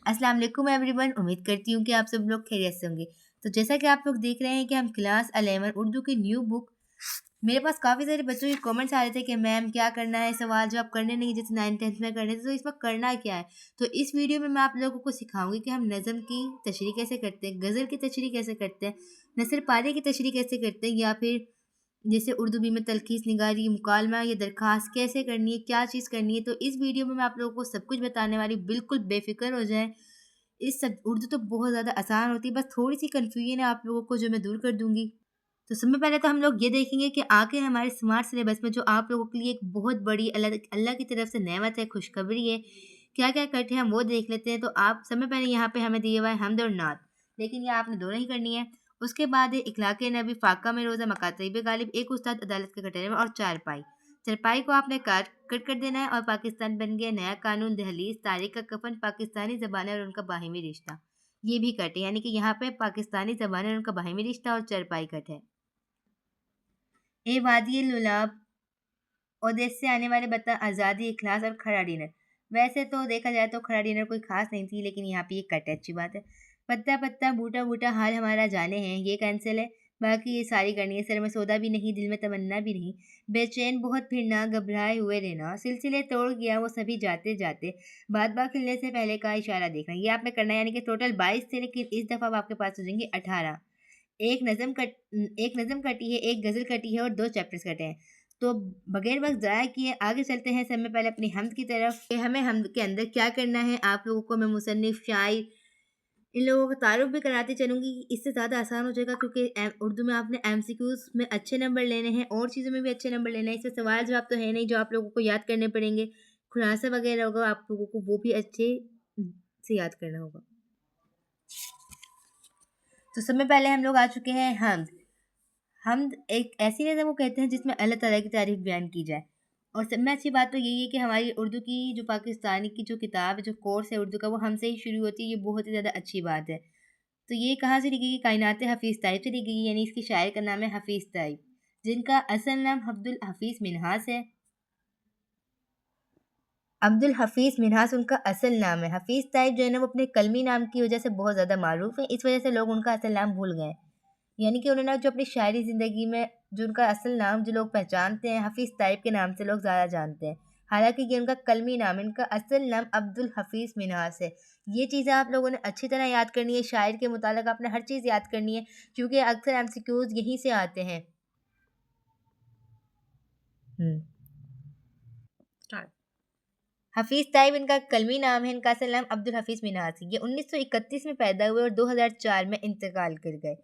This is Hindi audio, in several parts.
अस्सलाम वालेकुम एवरीवन। उम्मीद करती हूँ कि आप सब लोग खैरियत से होंगे। तो जैसा कि आप लोग देख रहे हैं कि हम क्लास 11 उर्दू की न्यू बुक, मेरे पास काफ़ी सारे बच्चों के कमेंट्स आ रहे थे कि मैम क्या करना है, सवाल जवाब करने नहीं जैसे 9th 10th में करने थे, तो इस वक्त करना क्या है। तो इस वीडियो में मैं आप लोगों को सिखाऊंगी कि हम नज़म की तशरीह कैसे करते हैं, गज़ल की तशरीह कैसे करते हैं, नसर पारे की तशरीह कैसे करते हैं, या फिर जैसे उर्दू भी में तलखीस निगारी मुकालमा या दरखास्त कैसे करनी है, क्या चीज़ करनी है। तो इस वीडियो में मैं आप लोगों को सब कुछ बताने वाली, बिल्कुल बेफिक्र हो जाएं। इस सब उर्दू तो बहुत ज़्यादा आसान होती है, बस थोड़ी-सी कन्फ्यूजन है आप लोगों को जो मैं दूर कर दूँगी। तो सबसे पहले तो हम लोग ये देखेंगे कि आखिर हमारे स्मार्ट सिलेबस में जो आप लोगों के लिए एक बहुत बड़ी अल्लाह अल्लाह की तरफ से नेमत है, खुशखबरी है, क्या-क्या करते हैं हम वो देख लेते हैं। तो आप सबसे पहले यहाँ पे हमें दिया हुआ है हम्द और नात, लेकिन ये आपने दोनों ही करनी है। उसके बाद है इखलाक़ नबी, फ़ाक़ा में रोज़ा, मकातइब गालिब, एक उस्ताद अदालत के कटहरे में और चारपाई। चारपाई को आपने कट कर देना है और पाकिस्तान बन गया नया कानून, दहलीज़, तारीख़ का कफ़न, पाकिस्तानी ज़बानें और उनका बाहिमी रिश्ता। ये भी कट है, यानी कि यहाँ पे पाकिस्तानी ज़बानें और उनका बाहिमी रिश्ता और चारपाई कट है। ए वादी लुलाब, ओदेस से आने वाले बता, आज़ादी, इखलास और खड़ा डिनर। वैसे तो देखा जाए तो खड़ा डिनर कोई खास नहीं थी, लेकिन यहाँ पे ये कट है, अच्छी बात है। पत्ता पत्ता बूटा बूटा हाल हमारा जाने हैं, ये कैंसिल है। बाकी ये सारी करनी है, सर में सौदा भी नहीं, दिल में तमन्ना भी नहीं। बेचैन बहुत फिरना, घबराए हुए रहना, सिलसिले तोड़ गया वो सभी जाते जाते। बात बात खिलने से पहले का इशारा देखना, ये आपने करना है। यानी कि टोटल 22 थे, लेकिन इस दफ़ा अब आपके पास हो जाएंगे 18। एक नज़म कटी है, एक गज़ल कटी है और 2 चैप्टर्स कटे हैं। तो बगैर वक़्त ज़ाया किए आगे चलते हैं सब में पहले अपनी हम्द की तरफ कि हमें हम्द के अंदर क्या करना है। आप लोगों को मैं मुसन्निफ़, शायर, इन लोगों का तारुफ़ भी कराती चलूँगी। इससे ज़्यादा आसान हो जाएगा क्योंकि उर्दू में आपने एमसीक्यूज़ में अच्छे नंबर लेने हैं और चीज़ों में भी अच्छे नंबर लेने हैं। इसमें सवाल जवाब तो है नहीं जो आप लोगों को याद करने पड़ेंगे। खुलासा वग़ैरह होगा, आप लोगों को वो भी अच्छे से याद करना होगा। तो सबसे पहले हम लोग आ चुके हैं हम्द। हम्द एक ऐसी नज़म को कहते हैं जिसमें अल्लाह ताला की तारीफ़ बयान की जाए। और सब में अच्छी बात तो यही है कि हमारी उर्दू की जो पाकिस्तानी की जो किताब है, जो कोर्स है उर्दू का, वो हमसे ही शुरू होती है। ये बहुत ही ज़्यादा अच्छी बात है। तो ये कहाँ से लिखी गई? कायनात हफ़ीज़ ताइब से लिखी गई, यानी इसकी शायर का नाम है हफ़ीज़ ताइब, जिनका असल नाम अब्दुल हफ़ीज़ मिन्हास है। अब्दुल हफ़ीज़ मिन्हास उनका असल नाम है। हफ़ीज़ ताइब जो है ना, वो अपने कलमी नाम की वजह से बहुत ज़्यादा मारूफ़ है। इस वजह से लोग उनका असल नाम भूल गए। यानी कि उन्होंने जो अपनी शायरी ज़िंदगी में जो उनका असल नाम जो लोग पहचानते हैं, हफ़ीज़ ताइब के नाम से लोग ज़्यादा जानते हैं। हालाँकि ये उनका कलमी नाम है, इनका असल नाम अब्दुल हफ़ीज़ मिन्हास है। ये चीज़ें आप लोगों ने अच्छी तरह याद करनी है। शायर के मुतालिक आपने हर चीज़ याद करनी है, क्योंकि अक्सर एमसीक्यूज़ यहीं से आते हैं। हुँ। स्टार्ट। हफ़ीज़ ताइब इनका कलमी नाम है, इनका असल नाम अब्दुल हफ़ीज़ मिन्हास है। ये 1931 में पैदा हुए और 2004 में इंतकाल कर गए।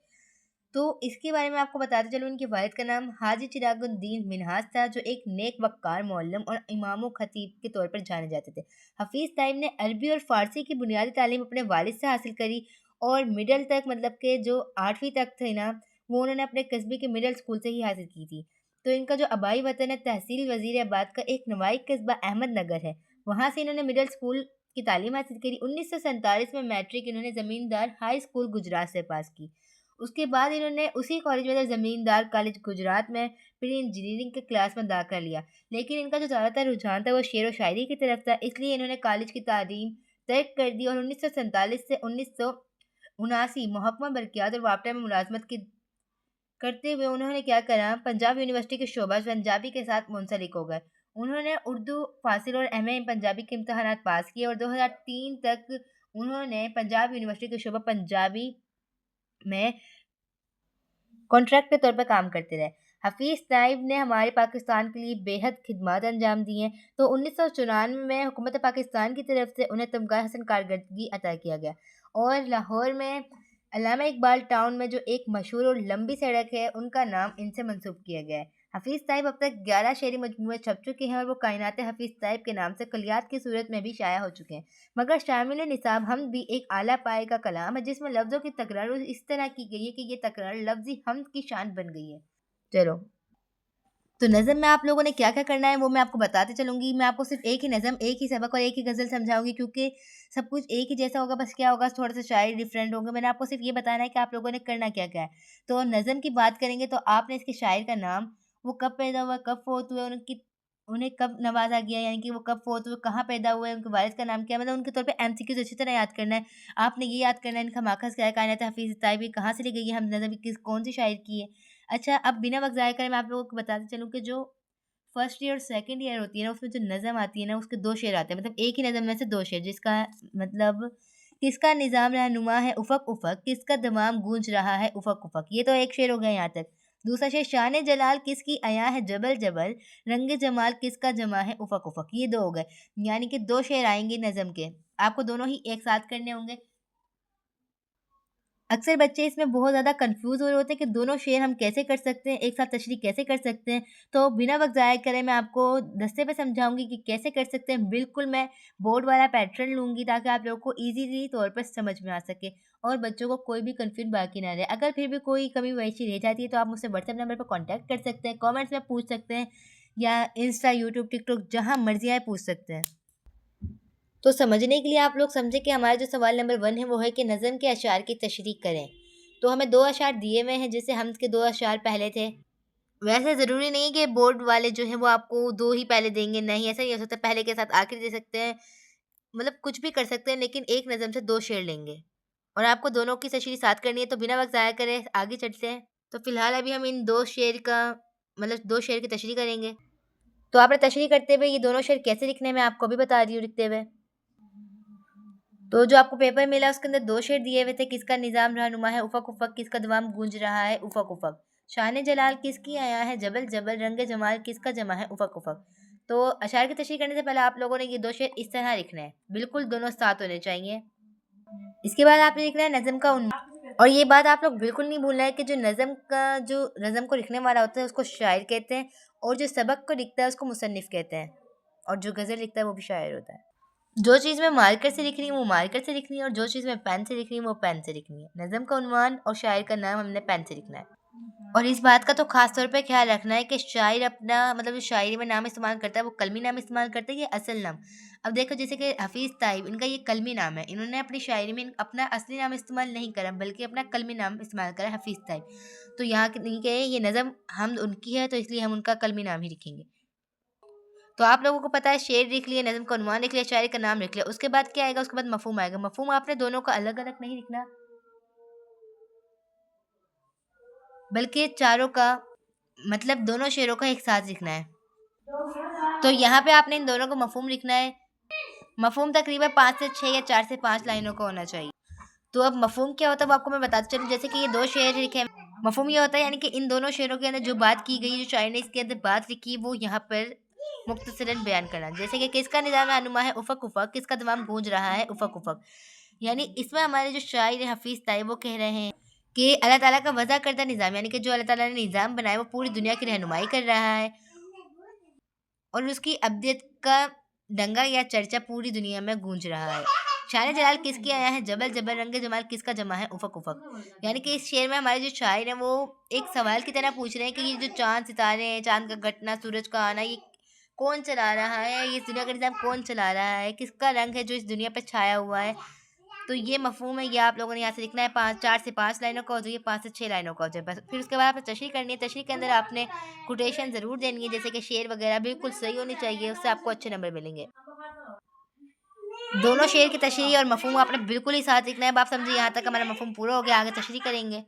तो इसके बारे में आपको बताते चलूँ, इनके वालिद का नाम हाजी चिरागुद्दीन मिन्हास था, जो एक नेक वक़्कार मौल्लम और इमाम व ख़तीब के तौर पर जाने जाते थे। हफ़ीज़ ताइब ने अरबी और फ़ारसी की बुनियादी तालीम अपने वालिद से हासिल करी और मिडल तक, मतलब के जो 8वीं तक थे ना, वो उन्होंने अपने कस्बे के मिडल स्कूल से ही हासिल की थी। तो इनका जो आबाई वतन है तहसील वज़ीराबाद का एक नवाई कस्बा अहमदनगर है। वहाँ से इन्होंने मिडल स्कूल की तालीम हासिल करी। 1947 में मैट्रिक इन्होंने ज़मींदार हाई स्कूल गुजरात से पास की। उसके बाद इन्होंने उसी कॉलेज में ज़मींदार कॉलेज गुजरात में प्री इंजीनियरिंग के क्लास में दाखिला लिया। लेकिन इनका जो ज़्यादातर रुझान था वो शेर व शायरी की तरफ था, इसलिए इन्होंने कॉलेज की तालीम तर्क कर दी और 1947 से 1979 महकमा बरक़ियात और वापटा में मुलाज़मत की करते हुए उन्होंने क्या करा, पंजाब यूनिवर्सिटी के शोबा पंजाबी के साथ मुंसलिक हो गए। उन्होंने उर्दू फ़ासिल और एमए पंजाबी के इम्तहानात पास किए और 2003 तक उन्होंने पंजाब यूनिवर्सिटी के शोबा पंजाबी में कॉन्ट्रैक्ट के तौर पर काम करते रहे। हफ़ीज़ ताइब ने हमारे पाकिस्तान के लिए बेहद खिदमत अंजाम दी हैं। तो 1994 में हुकूमत पाकिस्तान की तरफ से उन्हें तमगा हसन कारकर्दगी अता किया गया और लाहौर में अल्लामा इकबाल टाउन में जो एक मशहूर और लंबी सड़क है, उनका नाम इनसे मंसूब किया गया है। हफ़ीज़ ताइब अब तक 11 शेरी मजमूए छप चुके हैं और वो कायनात हफ़ीज़ ताइब के नाम से कलियात की सूरत में भी शाया हो चुके हैं। मगर शामिल निसाब हमद भी एक आला पाए का कलाम है, जिसमें लफ्ज़ों की तकरार इस तरह की गई है कि ये तकरार लफ्ज़ी हमद की शान बन गई है। चलो, तो नज़म में आप लोगों ने क्या-क्या करना है वो मैं आपको बताते चलूँगी। मैं आपको सिर्फ़ एक ही नज़म, एक ही सबक और एक ही गज़ल समझाऊँगी, क्योंकि सब कुछ एक ही जैसा होगा, बस क्या होगा थोड़ा-सा शायरी डिफ़रेंट होंगे। मैंने आपको सिर्फ़ ये बताना है कि आप लोगों ने करना क्या-क्या है। तो नज़म की बात करेंगे तो आपने इसके शायर का नाम, वो कब पैदा हुआ, कब फ़ौत हुए, उनकी उन्हें कब नवाज़ा गया, यानी कि वो कब फ़ौत हुए, कहाँ पैदा हुए, उनके वालिद का नाम क्या है, मतलब उनके तौर पे एमसीक्यूज़ अच्छी तरह याद करना है। आपने ये याद करना है इनका माखज़ क्या है, कायनात हफ़ीज़ ताइबी कहाँ से ली गई है, हम नज़म किस कौन-सी शायर की है। अच्छा, अब बिना वक़्त ज़ाया करे मैं आप लोगों को बताती चलूँ कि जो फर्स्ट ईयर और सेकंड ईयर होती है ना, उसमें जो नज़म आती है ना, उसके 2 शेर आते हैं, मतलब एक ही नज़म में से 2 शेर, जिसका मतलब किसका निज़ाम रहनुमा है उफ़क़ उफ़क़, किसका दमाम गूँज रहा है उफ़क़ उफ़क़। ये तो एक शेर हो गया यहाँ तक। दूसरा शेर शान जलाल किसकी अया है जबल जबल, रंग जमाल किसका जमा है उफ़क़ उफ़क़। ये 2 हो गए, यानी कि 2 शेर आएँगे नज़म के। आपको दोनों ही एक साथ करने होंगे। अक्सर बच्चे इसमें बहुत ज़्यादा कन्फ्यूज़ हो रहे होते हैं कि दोनों शेर हम कैसे कर सकते हैं, एक साथ तशरीह कैसे कर सकते हैं। तो बिना वक़्त ज़ाया करे मैं आपको दस्ते पे समझाऊँगी कि कैसे कर सकते हैं। बिल्कुल मैं बोर्ड वाला पैटर्न लूँगी ताकि आप लोगों को ईज़िली तौर पर समझ में आ सके और बच्चों को कोई भी कन्फ्यूज़न बाकी ना रहे। अगर फिर भी कोई कमी पेशी रह जाती है तो आप मुझसे व्हाट्सएप नंबर पर कॉन्टैक्ट कर सकते हैं, कमेंट्स में पूछ सकते हैं या इंस्टा, यूट्यूब, टिकटॉक जहाँ मर्ज़ी आए पूछ सकते हैं। तो समझने के लिए आप लोग समझे कि हमारा जो सवाल नंबर 1 है वो है कि नज़म के अशआर की तशरीह करें। तो हमें 2 अशआर दिए हुए हैं, जैसे हमज़ के 2 अशआर पहले थे। वैसे ज़रूरी नहीं कि बोर्ड वाले जो हैं वो आपको 2 ही पहले देंगे, नहीं ऐसा नहीं हो सकता, पहले के साथ आखिर दे सकते हैं। मतलब कुछ भी कर सकते हैं, लेकिन एक नज़म से 2 शेर लेंगे और आपको दोनों की तशरीह साथ करनी है। तो बिना वक़्त ज़ाया करे आगे चलते हैं। तो फ़िलहाल अभी हम इन 2 शेर का मतलब 2 शेर की तशरीह करेंगे। तो आपने तशरीह करते हुए ये दोनों शेर कैसे लिखने हैं मैं आपको अभी बता रही हूँ लिखते हुए। तो जो आपको पेपर मिला उसके अंदर 2 शेर दिए हुए थे, किसका निज़ाम रहनुमा है उफ़क़ उफ़क़, किसका दवाम गूँज रहा है उफ़क़ उफ़क़। शान जलाल किसकी आया है जबल जबल, रंग जमाल किसका जमा है उफ़क़ उफ़क़। तो अशार की तशरीह करने से पहले आप लोगों ने ये 2 शेर इस तरह लिखने हैं, बिल्कुल दोनों साथ होने चाहिए। इसके बाद आपने लिखना है नज़म का उन्वान, और ये बात आप लोग बिल्कुल नहीं भूलना है कि जो नज़म को लिखने वाला होता है उसको शायर कहते हैं और जो सबक को लिखता है उसको मुसन्निफ़ कहते हैं और जो गज़ल लिखता है वो भी शायर होता है। जो चीज़ मैं मार्कर से लिख रही हूँ वो मार्कर से लिखनी है और जो चीज़ मैं पेन से लिख रही हूँ वो पेन से लिखनी है। नज़म का उन्वान और शायर का नाम हमने पेन से लिखना है। और इस बात का तो ख़ास तौर पे ख़्याल रखना है कि शायर अपना मतलब जो शायरी में नाम इस्तेमाल करता है वो कलमी नाम इस्तेमाल करता है या असल नाम। अब देखो जैसे कि हफ़ीज़ ताइब, इनका ये कलमी नाम है। इन्होंने अपनी शायरी में अपना असली नाम इस्तेमाल नहीं करा बल्कि अपना कलमी नाम इस्तेमाल करा हफ़ीज़ ताइब। तो यहाँ के नहीं के ये नज़म हम उनकी है तो इसलिए हम उनका कलमी नाम ही लिखेंगे। तो आप लोगों को पता है शेर लिख लिया, नज़्म का उन्वान लिख लिया, शायरी का नाम लिख लिया। उसके बाद क्या आएगा? उसके बाद मफ़हूम आएगा। मफ़हूम आपने दोनों का अलग-अलग नहीं लिखना, बल्कि चारों का मतलब दोनों शेरों का एक साथ लिखना है। तो यहाँ पे आपने इन दोनों का मफ़हूम लिखना है। मफ़हूम तकरीबन 5 से 6 या 4 से 5 लाइनों का होना चाहिए। तो अब मफ़हूम क्या होता है वो आपको मैं बताती चलूँ। जैसे कि ये 2 शेर लिखे हैं। मफ़हूम ये होता है यानी कि इन दोनों शेरों के अंदर जो बात की गई, जो शायर ने इसके अंदर बात लिखी, वो यहाँ पर मुख्तसरन बयान करना। जैसे कि किसका निज़ाम रहनुमा है उफ़क़ उफ़क़, किसका दमाम गूँज रहा है उफ़क़ उफ़क़। यानी इसमें हमारे जो शायर हैं हफ़ीज़ ताई वो कह रहे हैं कि अल्लाह ताला का वज़ा करदा निज़ाम, यानी कि जो अल्लाह ताला ने निज़ाम बनाया वो पूरी दुनिया की रहनुमाई कर रहा है और उसकी अब्दियत का डंगा या चर्चा पूरी दुनिया में गूंज रहा है। शान जलाल किसकी आया है जबल जबल, रंग जमाल किसका जमा है उफ़क़ उफ़क़। यानी कि इस शेर में हमारे जो शायर हैं वो एक सवाल की तरह पूछ रहे हैं कि ये जो चाँद सितारे हैं, चाँद का घटना, सूरज का आना, ये कौन चला रहा है? ये इस दुनिया का निज़ाम कौन चला रहा है? किसका रंग है जो इस दुनिया पे छाया हुआ है? तो ये मफ़हूम है, ये आप लोगों ने यहाँ से लिखना है। 5 4 से 5 लाइनों का हो जाए, 5 से 6 लाइनों का हो जाए बस। फिर उसके बाद आपने तशरीह करनी है। तशरीह के अंदर आपने कोटेशन ज़रूर देनी है, जैसे कि शेर वगैरह बिल्कुल सही होनी चाहिए, उससे आपको अच्छे नंबर मिलेंगे। दोनों शेर की तशरीह और मफ़हूम आपने बिल्कुल ही साथ लिखना है। अब आप समझिए यहाँ तक हमारा मफ़हूम पूरा हो गया, आगे तशरीह करेंगे।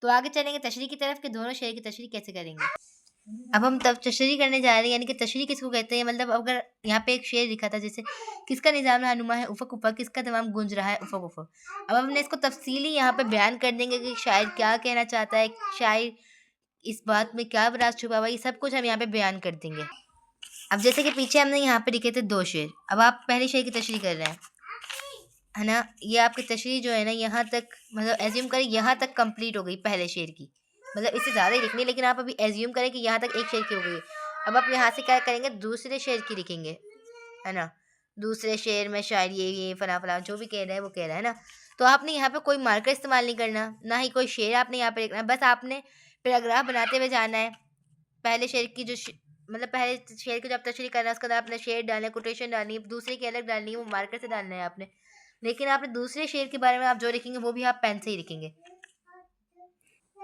तो आगे चलेंगे तशरीह की तरफ कि दोनों शेर की तशरीह कैसे करेंगे। अब हम तब तशरीह करने जा रहे हैं, यानी कि तशरीह किसको कहते हैं, मतलब अगर यहाँ पे एक शेर लिखा था जैसे किसका निज़ाम रहनुमा है उफ़क़ उफ़क़, किसका तमाम गूंज रहा है उफ़क़ उफ़क़। अब हमने इसको तफसीली यहाँ पे बयान कर देंगे कि शायर क्या कहना चाहता है, शायर इस बात में क्या राज छुपा हुआ है, ये सब कुछ हम यहाँ पे बयान कर देंगे। अब जैसे कि पीछे हमने यहाँ पे लिखे थे 2 शेर, अब आप पहले शेर की तशरीह कर रहे हैं, है ना? ये आपकी तशरीह जो है ना यहाँ तक मतलब एज़्यूम करें यहाँ तक कंप्लीट हो गई पहले शेर की। मतलब इससे ज़्यादा ही लिखनी है, लेकिन आप अभी एज़्यूम करें कि यहाँ तक एक शेर की हो गई। अब आप यहाँ से क्या करेंगे, दूसरे शेर की लिखेंगे, है ना? दूसरे शेर में शायर ये फलाँ-फलाँ जो भी कह रहा है वो कह रहा है ना? तो आपने यहाँ पे कोई मार्कर इस्तेमाल नहीं करना, ना ही कोई शेर आपने यहाँ पे लिखना है। बस आपने पैराग्राफ बनाते हुए जाना है। पहले शेर की जो मतलब पहले शेर की जो आप तशरीह कर रहे हैं उसके अंदर आपने शेर डालना है, कोटेशन डालनी है, दूसरे की अलग डालनी है, वो मार्कर से डालना है आपने। लेकिन आपने दूसरे शेर के बारे में आप जो लिखेंगे वो भी आप पेन से ही लिखेंगे।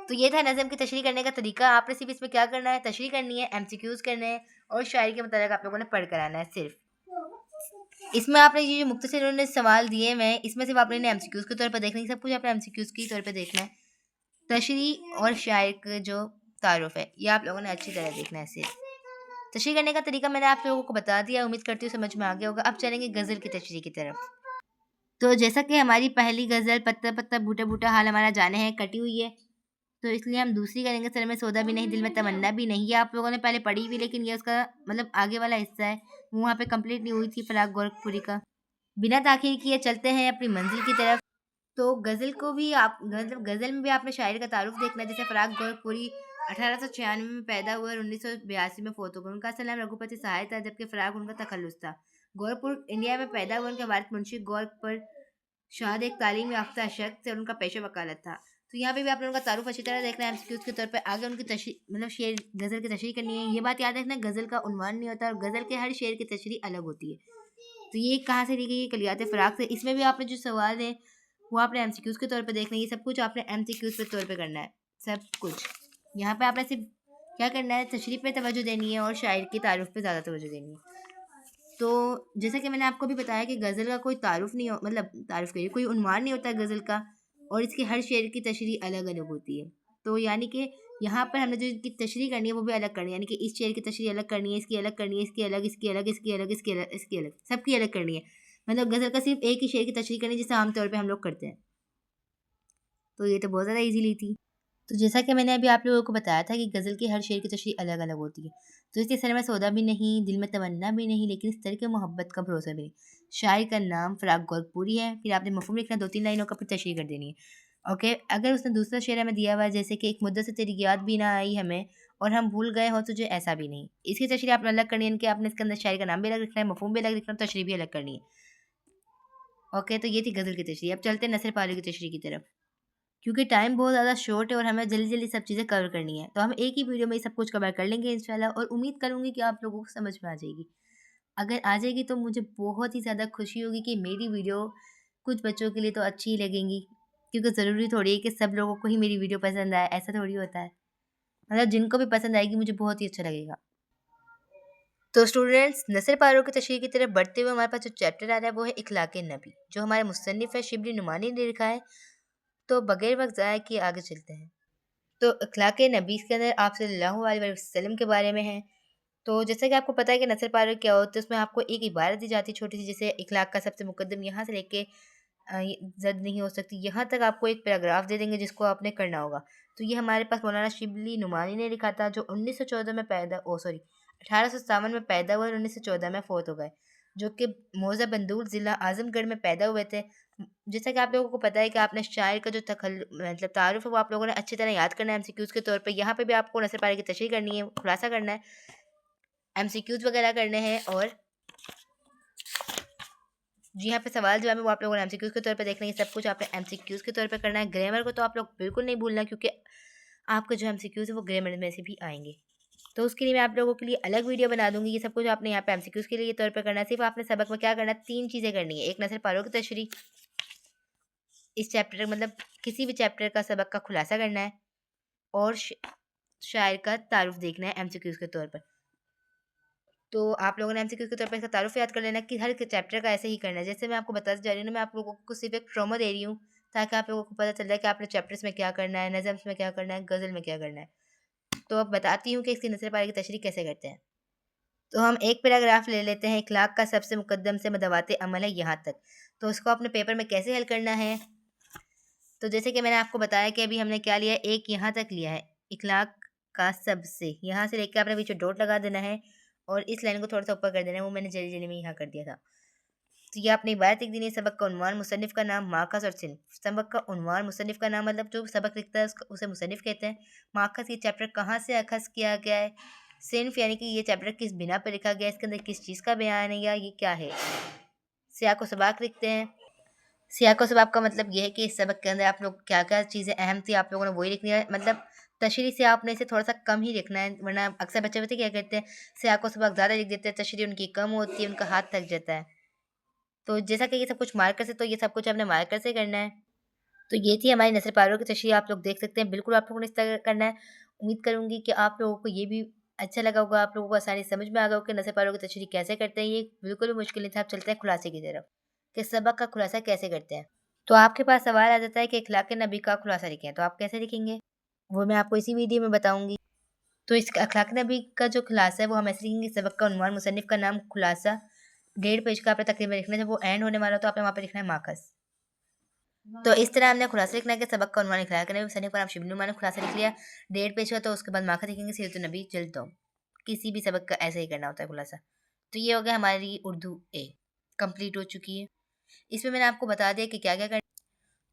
तो ये था नज़म की तशरीह करने का तरीका। आपने सिर्फ इसमें क्या करना है, तशरीह करनी है, एमसीक्यूज़ करने हैं और शायरी के मुताबिक आप लोगों ने पढ़ कर आना है सिर्फ। इसमें आपने ये जो मुख्तसर इन्होंने सवाल दिए हैं, इसमें सिर्फ आपने इन्हें एमसीक्यूज़ के तौर पर देखना है, सब कुछ आपने एमसीक्यूज़ के तौर पर देखना है। तशरीह और शायर का जो तारुफ है, ये आप लोगों ने अच्छी तरह देखना है सिर्फ। तशरीह करने का तरीका मैंने आप लोगों को बता दिया, उम्मीद करती हूँ समझ में आ गया होगा। अब चलेंगे गज़ल की तशरीह की तरफ। तो जैसा कि हमारी पहली गज़ल पत्ता पत्ता बूटा बूटा हाल हमारा जाने है कटी हुई है, तो इसलिए हम दूसरी करेंगे सर में सौदा भी नहीं दिल में तमन्ना भी नहीं। ये आप लोगों ने पहले पढ़ी हुई, लेकिन ये उसका मतलब आगे वाला हिस्सा है, वो वहाँ पे कंप्लीट नहीं हुई थी फराग गोरखपुरी का। बिना ताख़ीर किए चलते हैं अपनी मंजिल की तरफ। तो गज़ल को भी आप गज़ल में भी आपने शायर का तारुफ देखना है। जैसे फराग गोरखपुरी 1896 में पैदा हुए और 1982 में फ़ौत हो गए। उनका असल नाम रघुपति सहाय था, जबकि फराग उनका तखल्लुस था। गोरखपुर इंडिया में पैदा हुए। उनके वालिद मुंशी गोरखपुर शाद एक तालीम याफ्ता शख्स थे और उनका पेशा वकालत था। तो यहाँ पे भी आप लोगों का तारुफ अच्छी तरह देखना है एमसीक्यूज़ के तौर पे। आगे उनकी मतलब शेर गज़ल की तशरीह करनी है। ये बात याद रखना, गज़ल का उन्वान नहीं होता और गज़ल के हर शेर की तशरीह अलग होती है। तो ये कहाँ से ली गई है, कलियात फ़राक से। इसमें भी आपने जो सवाल है वो आपने एमसीक्यूज़ के तौर पे देखना है। ये सब कुछ आपने एमसीक्यूज़ के तौर पे करना है, सब कुछ। यहाँ पे आपने सिर्फ क्या करना है, तशरीह पे तवज्जो देनी है और शायर की तारुफ पे ज़्यादा तवज्जो देनी है। तो जैसा कि मैंने आपको भी बताया कि गज़ल का कोई तारुफ नहीं हो, मतलब तारुफ करिए, कोई उन्वान नहीं होता है गज़ल का, और इसके हर शेर की तशरीह अलग अलग होती है। तो यानी कि यहाँ पर हमें जो इसकी तशरीह करनी है वो भी अलग करनी है, यानी कि इस शेर की तशरीह अलग करनी है, इसकी अलग करनी है, इसकी अलग, इसकी अलग, इसकी अलग, इसकी अलग, इसकी अलग, सबकी अलग करनी है। मतलब गज़ल का सिर्फ एक ही शेर की तशरीह करनी है, जिसे आमतौर पर हम लोग करते हैं। तो ये तो बहुत ज़्यादा ईजीली थी। तो जैसा कि मैंने अभी आप लोगों को बताया था कि गज़ल की हर शेर की तशरीह अलग अलग होती है। तो इसके सर में सौदा भी नहीं, दिल में तमन्ना भी नहीं, लेकिन इस तरह के मोहब्बत का भरोसा भी नहीं। शायर का नाम फराग गोरखपुरी है। फिर आपने मफ़हूम लिखना, 2-3 लाइनों का, फिर तशरीह कर देनी है। ओके, अगर उसने दूसरा शेर हमें दिया हुआ है, जैसे कि एक मुद्दत से तेरी याद भी ना आई हमें और हम भूल गए हो तुझे ऐसा भी नहीं। इसकी तशरीह आपने अलग करनी है, कि आपने इसके अंदर शायर का नाम भी अलग लिखना है, मफ़हूम भी अलग लिखना है, तशरीह भी अलग करनी है। ओके, तो ये थी गज़ल की तशरीह। अब चलते हैं नसर पाली की तशरीह की तरफ, क्योंकि टाइम बहुत ज़्यादा शॉर्ट है और हमें जल्दी-जल्दी सब चीज़ें कवर करनी है। तो हम एक ही वीडियो में ये सब कुछ कवर कर लेंगे इंशाल्लाह, और उम्मीद करूँगी कि आप लोगों को समझ में आ जाएगी। अगर आ जाएगी तो मुझे बहुत ही ज़्यादा खुशी होगी कि मेरी वीडियो कुछ बच्चों के लिए तो अच्छी ही लगेंगी, क्योंकि ज़रूरी थोड़ी है कि सब लोगों को ही मेरी वीडियो पसंद आए, ऐसा थोड़ी होता है। मतलब जिनको भी पसंद आएगी मुझे बहुत ही अच्छा लगेगा। तो स्टूडेंट्स, नसर पारों की तशरीह की तरफ बढ़ते हुए हमारे पास जो चैप्टर आ रहा है वो है इखलाक़ नबी, जो हमारे मुसन्निफ़ है शिबली नुमानी ने लिखा है। तो बगैर वक्त ज़ाया किए आगे चलते हैं। तो इखलाक़ नबी के अंदर आप सल्लल्लाहु अलैहि वसल्लम के बारे में है। तो जैसा कि आपको पता है कि नसर पारा क्या होता है, उसमें आपको एक इबारत दी जाती है छोटी सी, जैसे इखलाक़ का सबसे मुकद्दम, यहाँ से लेके ज़द नहीं हो सकती, यहाँ तक आपको एक पैराग्राफ दे देंगे जिसको आपने करना होगा। तो ये हमारे पास मौलाना शिबली नुमानी ने लिखा था, जो 1914 में 1857 में पैदा हुए और 1914 में फ़ौत हो गए, जो कि मौज़ा बंदूल ज़िला आज़मगढ़ में पैदा हुए थे। जैसा कि आप लोगों को पता है कि आपने शायर का जो मतलब तारुफ है वो आप लोगों ने अच्छी तरह याद करना है एमसीक्यूज़ के तौर पे। यहाँ पे भी आपको नसर पारा की तशरीह करनी है, खुलासा करना है, एमसीक्यूज़ वगैरह करने हैं, और यहाँ पे सवाल जवाब है वो आप लोगों ने एमसीक्यूज़ के तौर पे देखना है। ये सब कुछ आपने एमसीक्यूज़ के तौर पे करना है। ग्रामर को तो आप लोग बिल्कुल नहीं भूलना, क्योंकि आपके जो एमसीक्यूज़ है वो ग्रामर में से भी आएंगे। तो उसके लिए मैं आप लोगों के लिए अलग वीडियो बना दूंगी। ये सब कुछ आपने यहाँ पे एमसीक्यूज़ के लिए तौर पर करना है। सिर्फ आपने सबक में क्या करना है, 3 चीज़ें करनी है। एक, नसर पारों की तशरीह, इस चैप्टर मतलब किसी भी चैप्टर का सबक का खुलासा करना है, और शायर का तारुफ देखना है एमसीक्यूज़ के तौर पर। तो आप लोगों ने एमसीक्यूज़ के तौर पर इसका तारुफ याद कर लेना कि हर चैप्टर का ऐसे ही करना है। जैसे मैं आपको बताती जा रही हूँ ना, मैं आप लोगों को सिर्फ एक ट्रॉमा दे रही हूँ, ताकि आप लोगों को पता चल जाए कि आपने चैप्टर्स में क्या करना है, नज़म्स में क्या करना है, गज़ल में क्या करना है। तो अब बताती हूँ कि इसकी नसर पारा की तशरीह कैसे करते हैं। तो हम एक पैराग्राफ ले लेते हैं, इखलाक़ का सबसे मुकद्दम से मदवाते अमल है यहाँ तक। तो उसको अपने पेपर में कैसे हल करना है, तो जैसे कि मैंने आपको बताया कि अभी हमने क्या लिया है, एक यहाँ तक लिया है, इखलाक़ का सबसे, यहाँ से लेकर आपने बीच में डॉट लगा देना है और इस लाइन को थोड़ा सा ऊपर कर देना है, वो मैंने जल्दी जल्दी में यहाँ कर दिया था। तो ये आपने इबारत लिख देनी है। सबक का उन्वान, मुसन्निफ़ का नाम, माखज़ और सिन्फ़। सबक का उन्वान, मुसन्निफ़ का नाम मतलब जो सबक लिखता है उसे मुसन्निफ़ कहते हैं। माखज़, ये चैप्टर कहाँ से अख़ज़ किया गया है। सिन्फ़ यानी कि ये चैप्टर किस बिना पर लिखा गया है, इसके अंदर किस चीज़ का बयान है या ये क्या है। सियाक़ व सबाक़ लिखते हैं। सियाक़ व सबाक़ का मतलब ये है कि इस सबक के अंदर आप लोग क्या क्या चीज़ें अहम थी आप लोगों ने वही लिखनी है। मतलब तशरीह से आपने इसे थोड़ा सा कम ही लिखना है, वरना अक्सर बच्चे बच्चे क्या करते हैं, सियाक़ व सबाक़ ज़्यादा लिख देते हैं, तशरीह उनकी कम होती है, उनका हाथ थक जाता है। तो जैसा कि ये सब कुछ मार्कर से, तो ये सब कुछ आपने मार्कर से करना है। तो ये थी हमारी नसर पारों की तशरीह, आप लोग देख सकते हैं। बिल्कुल आप लोगों ने इस तरह करना है। उम्मीद करूँगी कि आप लोगों को ये भी अच्छा लगा होगा, आप लोगों को आसानी से समझ में आ गया होगा कि नसर पारों की तशरीह कैसे करते हैं। ये बिल्कुल भी मुश्किल नहीं था। अब चलते हैं खुलासे की तरफ कि सबक का खुलासा कैसे करते हैं। तो आपके पास सवाल आ जाता है कि अखलाक नबी का खुलासा लिखें, तो आप कैसे लिखेंगे? वो मैं आपको इसी वीडियो में बताऊँगी। तो इस अखलाक नबी का जो खुलासा है वो हम ऐसे लिखेंगे, सबक का उन्वान, मुसन्निफ़ का नाम, खुलासा, 1.5 पेज का आपने तकरीबन लिखना है। जब वो एंड होने वाला हो तो आपने वहाँ पे लिखना है माकस। तो इस तरह हमने खुलासा लिखना है कि सबक का उन्वान लिखा है, कि मुसन्निफ़ का नाम शिब्ली नुमान ने खुलासा लिख लिया 1.5 पेज का। तो उसके बाद माकस लिखेंगे, सीरत नबी जल्द 2। किसी भी सबक का ऐसे ही करना होता है खुलासा। तो ये हो गया हमारी उर्दू ए, कंप्लीट हो चुकी है। इसमें मैंने आपको बता दिया कि क्या-क्या करना।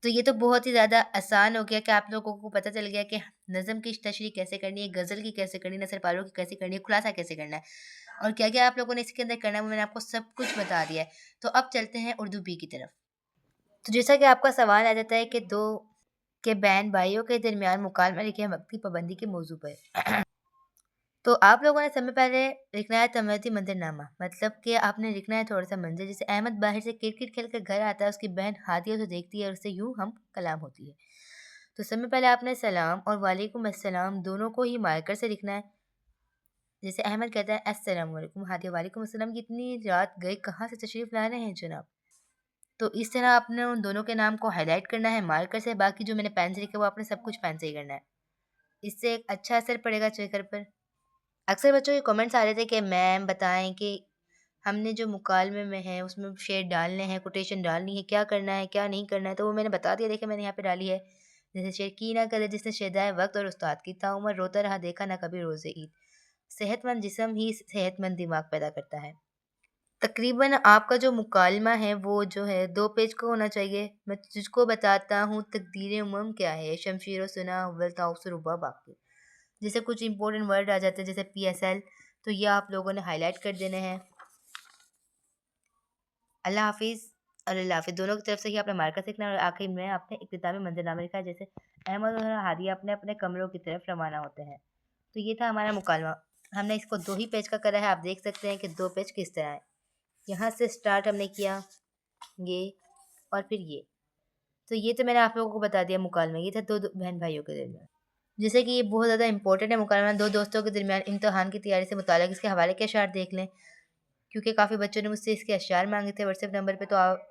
तो ये तो बहुत ही ज़्यादा आसान हो गया कि आप लोगों को पता चल गया कि नज़म की तशरीह कैसे करनी है, गज़ल की कैसे करनी है, नसर पारों की कैसे करनी है, खुलासा कैसे करना है और क्या-क्या आप लोगों ने इसके अंदर करना है, वो मैंने आपको सब कुछ बता दिया है। तो अब चलते हैं उर्दू बी की तरफ। तो जैसा कि आपका सवाल आ जाता है कि दो के बहन भाइयों के दरमियान मुकालमा लिखे वक्त की पाबंदी के मौजू पर। तो आप लोगों ने सबसे पहले लिखना है तमती मंजरनामा, मतलब कि आपने लिखना है थोड़ा सा मंजर। जैसे अहमद बाहर से क्रिकेट खेल कर घर आता है, उसकी बहन हादिया उसे देखती है और उससे यूं हम कलाम होती है। तो सबसे पहले आपने सलाम और वालेकुम अस्सलाम दोनों को ही मार्कर से लिखना है। जैसे अहमद कहता है अस्सलाम वालेकुम, हादिया वालेकुम अस्सलाम, कितनी रात गई, कहाँ से तशरीफ ला रहे हैं जनाब। तो इस तरह आपने उन दोनों के नाम को हाईलाइट करना है मार्कर से। बाकी जो मैंने पेन से लिखा वो आपने सब कुछ पेन से ही करना है। इससे एक अच्छा असर पड़ेगा चेकर पर। अक्सर बच्चों के कमेंट्स आ रहे थे कि मैम बताएं कि हमने जो मुकालमे में है उसमें शेर डालने हैं, कोटेशन डालनी है, क्या करना है क्या नहीं करना है। तो वो मैंने बता दिया, देखिए मैंने यहाँ पे डाली है। जैसे शेर की ना करे जिसने शेदाए वक्त और उस्ताद की, ताउमर रोता रहा देखा ना कभी रोज़े ईद, सेहतमंद जिस्म ही सेहतमंद दिमाग पैदा करता है। तकरीबन आपका जो मुकालमा है वो जो है 2 पेज का होना चाहिए। मैं तुझको बताता हूँ तकदीर उमम क्या है, शमशीर सुना अव्वल ताउसर रुबा बाकी। जैसे कुछ इंपॉर्टेंट वर्ड आ जाते हैं जैसे पीएसएल, तो ये आप लोगों ने हाईलाइट कर देने हैं। अल्लाह हाफिज़ और अल्लाह हाफिज़ दोनों की तरफ से ही आपने मार्कर सीखना है और आखिर में आपने इख्तितामी मंजरनामा लिखा है। जैसे अहमद और हादिया अपने अपने कमरों की तरफ रवाना होते हैं। तो ये था हमारा मुकालमा। हमने इसको 2 ही पेज का करा है। आप देख सकते हैं कि 2 पेज किस तरह है। यहाँ से स्टार्ट हमने किया, ये और फिर ये। तो ये तो मैंने आप लोगों को बता दिया मुकालमा। ये था 2 बहन भाइयों के दरमियान। जैसे कि ये बहुत ज़्यादा इंपॉर्टेंट है मुकालमा, 2 दोस्तों के दरमियान इम्तिहान की तैयारी से मुताल्लिक़। इसके हवाले के अशआर देख लें, क्योंकि काफ़ी बच्चों ने मुझसे इसके अशआर मांगे थे व्हाट्सएप नंबर पे। तो आप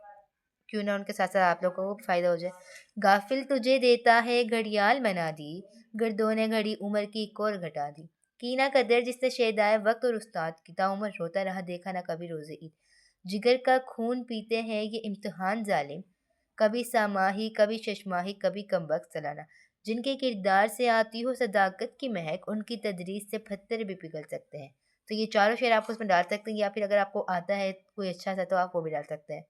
क्यों ना उनके साथ साथ आप लोगों को भी फ़ायदा हो जाए। गाफिल तुझे देता है घड़ियाल बना दी, गर्दों ने घड़ी उम्र की एक और घटा दी। कीना कदर जिसने शेदाए वक्त और उस्ताद की, ताउम्र रोता रहा देखा ना कभी रोज़े ईद। जिगर का खून पीते हैं ये इम्तिहान जालिम, कभी सामाही कभी शशमाही कभी कमबख्त सालाना। जिनके किरदार से आती हो सदाकत की महक, उनकी तदरीस से पत्थर भी पिघल सकते हैं। तो ये चारों शेर आपको उसमें डाल सकते हैं, या फिर अगर आपको आता है कोई अच्छा सा तो आप वो भी डाल सकते हैं।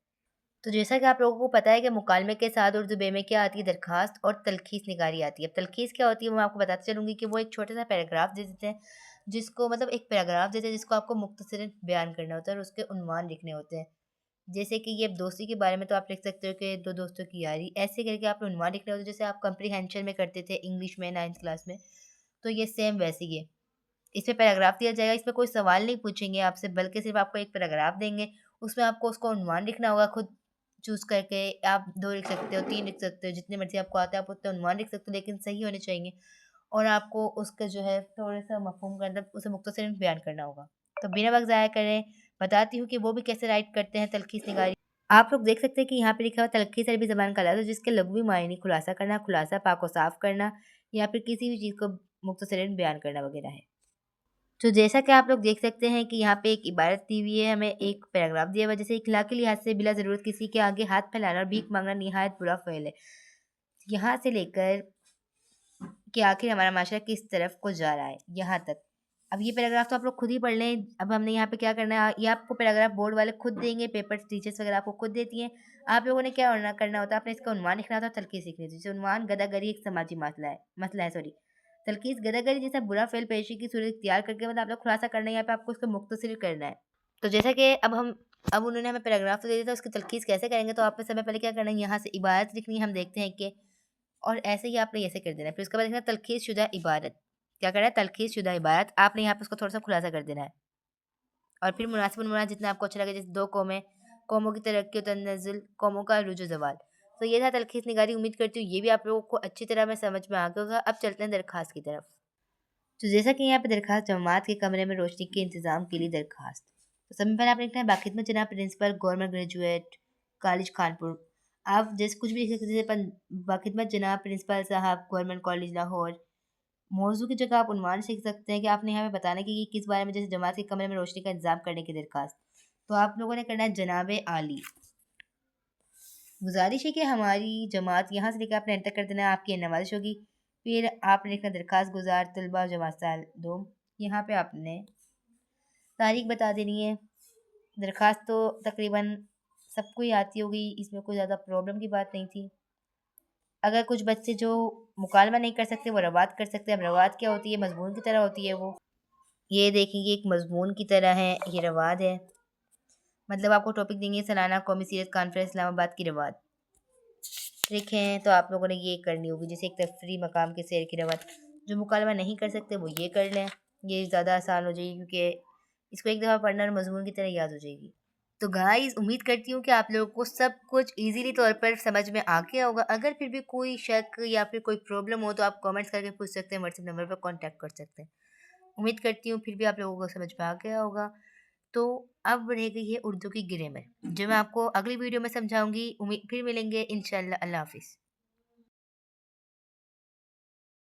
तो जैसा कि आप लोगों को पता है कि मुकालमे के साथ उर्दू बे में क्या आती है, दरखास्त और तलखीस निगारी आती है। अब तलखीस क्या होती है वो मैं आपको बताती चलूँगी कि वो एक छोटा सा पैराग्राफ दे देते हैं, जिसको मतलब एक पैराग्राफ देते हैं जिसको आपको मुख्तसरन बयान करना होता है और उसके उन्वान लिखने होते हैं। जैसे कि ये दोस्ती के बारे में तो आप लिख सकते हो कि 2 दोस्तों की यारी, ऐसे करके आपने उन्वान लिखने होते हैं जैसे आप कम्प्रीहेंशन में करते थे इंग्लिश में 9th क्लास में। तो ये सेम वैसे ही है। इसमें पैराग्राफ दिया जाएगा, इसमें कोई सवाल नहीं पूछेंगे आपसे, बल्कि सिर्फ़ आपको एक पैराग्राफ देंगे। उसमें आपको उसका उन्वान लिखना होगा खुद चूज़ करके। आप 2 लिख सकते हो, 3 लिख सकते हो, जितनी मर्ज़ी आपको आता है आप उतने उन्वान लिख सकते हो, लेकिन सही होने चाहिए। और आपको उसका जो है थोड़ा-सा मफ़हूम का मतलब उसे मुख्तसरन बयान करना होगा। तो बिना वक़्त ज़ाया करे बताती हूँ कि वो भी कैसे राइट करते हैं तलख़ीस निगारी। आप लोग देख सकते हैं कि यहाँ पे लिखा हुआ तलख़ीस अरबी ज़बान का लफ्ज़ है जिसके लग़वी मायने खुलासा करना, खुलासा पाक व साफ़ करना या फिर किसी भी चीज़ को मुख्तसरन बयान करना वग़ैरह है। तो जैसा कि आप लोग देख सकते हैं कि यहाँ पे एक इबारत दी हुई है, हमें एक पैराग्राफ दिया हुआ है। जैसे इखलाक के लिहाज से बिला ज़रूरत किसी के आगे हाथ फैलाना और भीख मांगना निहायत बुरा फ़ेल है। यहाँ से लेकर कि आखिर हमारा माशरा किस तरफ को जा रहा है, यहाँ तक। अब ये पैराग्राफ तो आप लोग खुद ही पढ़ लें। अब हमने यहाँ पे क्या करना है, ये आपको पैराग्राफ बोर्ड वाले खुद देंगे, पेपर टीचर्स वगैरह आपको खुद देती हैं। आप लोगों ने क्या करना होता है, आपने इसका उन्वान लिखना होता है, तलख़ीस लिखनी होती है। जैसे उन्वान गदागरी एक समाजी मसला है सॉरी। तलख़ीस गदागरी जैसा बुरा फ़ेल पेशी की सूरत इख्तियार करके मतलब आप लोग खुलासा करना है, यहाँ पे आपको उसको मुख्तसर करना है। तो जैसा कि अब उन्होंने हमें पैराग्राफ तो दे दिया था, उसकी तलख़ीस कैसे करेंगे, तो आपने सबसे पहले क्या करना है, यहाँ से इबारत लिखनी है। हम देखते हैं कि और ऐसे ही आपने ऐसे कर देना है। फिर उसके बाद लिखना है तलख़ीस शुदा इबारत। क्या करना है, तलख़ीस शुदा इबारत। आपने यहाँ पे उसको थोड़ा-सा खुलासा कर देना है। और फिर मुनासिब-उल-मुनासिब जितना आपको अच्छा लगे, जैसे 2 कौमें, कौमों की तरक्की और तनज़्ज़ुल, कौमों का अरूज व ज़वाल। तो ये था तलखीस निगारी। उम्मीद करती हूँ ये भी आप लोगों को अच्छी तरह में समझ में आ गया होगा। अब चलते हैं दरख्वास्त की तरफ। तो जैसा कि यहाँ पे दरख्वास्त, जमात के कमरे में रोशनी के इंतज़ाम के लिए दरख्वास्त। तो सबसे पहले आपने लिखना है बाखिदमत जनाब principal government graduate college Kanpur. आप जैसे कुछ भी लिख सकते हैं, जैसे बाखिदमत जनाब प्रिंसिपल साहब गवर्नमेंट कॉलेज लाहौर। मौजू की जगह आप उन्वान सीख सकते हैं कि आपने यहाँ पे बताना कि ये किस बारे में, जैसे जमात के कमरे में रोशनी का इंतजाम करने की दरख्वास्त। तो आप लोगों ने करना है जनाब आली, गुजारिश है कि हमारी जमात यहाँ से लेकर आपने एंटर कर देना, आपकी नवाजिश होगी। फिर आपने लिखना दरख्वास्त गुजार तलबा जमात साल दो। यहाँ पे आपने तारीख बता देनी है। दरख्वास्त तो तकरीबन सबको ही आती होगी, इसमें कोई ज़्यादा प्रॉब्लम की बात नहीं थी। अगर कुछ बच्चे जो मुकालमा नहीं कर सकते वो रवात कर सकते हैं। अब रवात क्या होती है? मजमून की तरह होती है वो। ये देखेंगे एक मजमून की तरह है, ये रवात है। मतलब आपको टॉपिक देंगे सालाना कौमी सीरत कॉन्फ्रेंस इस्लामाबाद की रवात लिखें, तो आप लोगों ने ये करनी होगी। जैसे एक तफरी मकाम के सैर की रवात, जो मुकालमा नहीं कर सकते वो ये कर लें, ये ज़्यादा आसान हो जाएगी क्योंकि इसको एक दफ़ा पढ़ना और मजमून की तरह याद हो जाएगी। तो गाइस उम्मीद करती हूँ कि आप लोगों को सब कुछ इजीली तौर पर समझ में आ गया होगा। अगर फिर भी कोई शक या फिर कोई प्रॉब्लम हो तो आप कमेंट्स करके पूछ सकते हैं, व्हाट्सएप नंबर पर कांटेक्ट कर सकते हैं। उम्मीद करती हूँ फिर भी आप लोगों को समझ में आ गया होगा। तो अब रह गई है उर्दू की ग्रामर, जो मैं आपको अगली वीडियो में समझाऊंगी। उम्मीद फिर मिलेंगे इंशाल्लाह। अल्लाह हाफिज़।